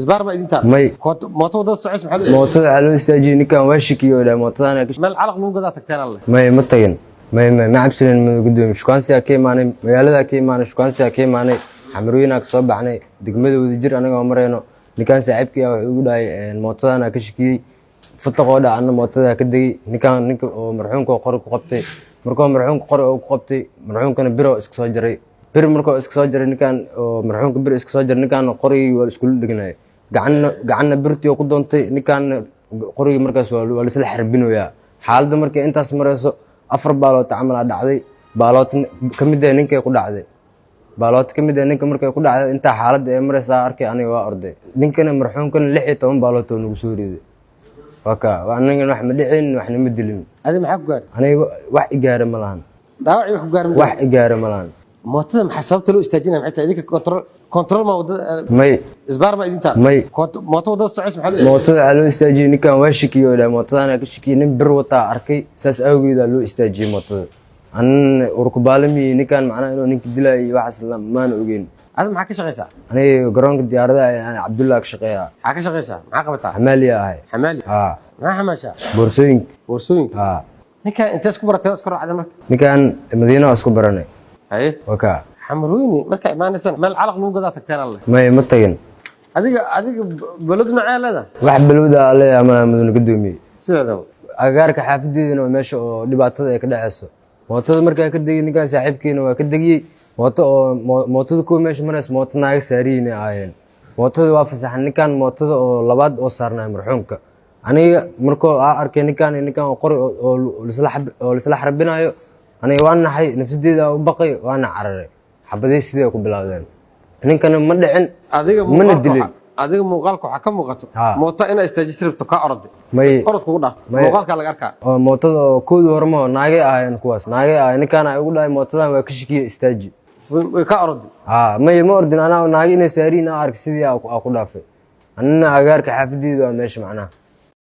isbaar ma idinta may mootada socos maxaa mootada waxa loo istaajiyay ninkan waa shikiyo ilaa mootada meel calaq lagu gadaa tagteen alle may ma tagin may cabsinan ma gudoomiye shukaansiga ka imaanay magaalada ka imaanay shukaansiga ka imaanay xamrooyina ka soo baxnay degmada wadajir anaga mareyno ninkan saaxiibkii wuxuu ugu dhahay mootadana ka shikiyay futaqooda anna mootada ka dagay ninka oo marxuumka qori ku qabtay markuu marxuumka qori ku qabtay marxuumkana biro iska soo jaray bir markuu iska soo jaray ninkan oo marxuumka bir iska soo jaray ninkan qorigii waa isku dhignay gacanna birtii ku doontay ninkan qorigii markaas waa la isla xarbinoyaa xaaladda markay intaas marayso afar baalood camal dhacday baalood kamid ah ninkay ku dhacday baalood kamid ah ninka markay ku dhacday inta xaaladda ay maraysa arkay aniga waa orday ninkana marxuumkana 16 baalood oo nagu soo riday waka aniga wax ma dhicin waxna ma dilin adiga maxaa ku gaar aniga wax igaara ma lahan dhaawac wax ku gaar wax igaara ma lahan mootada maxaa sababta loo istaajinaa maxay tahay idinka control ma wadada may isbaar ma idinta may mootada socos maxaa mootada waxa loo istaajiyay ninkan waa shikiyo ilaa mootadana ka shikiyay nin bir wata arkay saas awgeeda loo istaajiyay mootada an urkubaalami ninkan macnaha inuu ninka dilay waxaas maan ogeyn adiga maxaa ka shaqeysaa aniga garoonka diyaaradaha aan Cabdullaah ka shaqeeyaa maxaa ka shaqeysaa maxaa qabataa xamaali ahay xamaali maxaa xamaasha boorsooyinka ninkan intees ku baratay iska raacday marka ninkan Madiina isku baranay haye waka xamrooyini marka imaanaysan meel calaq lagu gadaa tagteen alle may ma tagin adiga balad macaalada wax balowda alle ama maduna gudoomiye sidaada agaarka xaafadeedina meesha oo dhibaatada ay ka dhacayso mootada markaa ka dagay ninkan saaxiibkeena waa ka dagiyay mootada ku meesha maraysa mooto naaga saariina aayeen mootada waa fasaxan ninkan mootada oo labaad oo saarnaa marxuumka aniga markoo arkay ninkan qori oo isla xarbinayo aniga waan naxay nafsadeeda u baqay waan cararay xabadii sidii ku bilaawdeen ninkana ma dhicin adiga mana dilin adiga muuqaalka waxa ka muuqato mooto ina istaajisribto ka orday may orod kugu dhaaf muuqaalka laga arkaa oo mootada oo koodi hormo naagay ahayn kuwaas naagay ahay ninkan ay ugu dhahay mootadan waa ka shikiyay istaaji way ka orday may ma ordin ana naagay inay saariina ark sidii ku dhaafay anna agaarka xaafadeedu waa meesha macnaha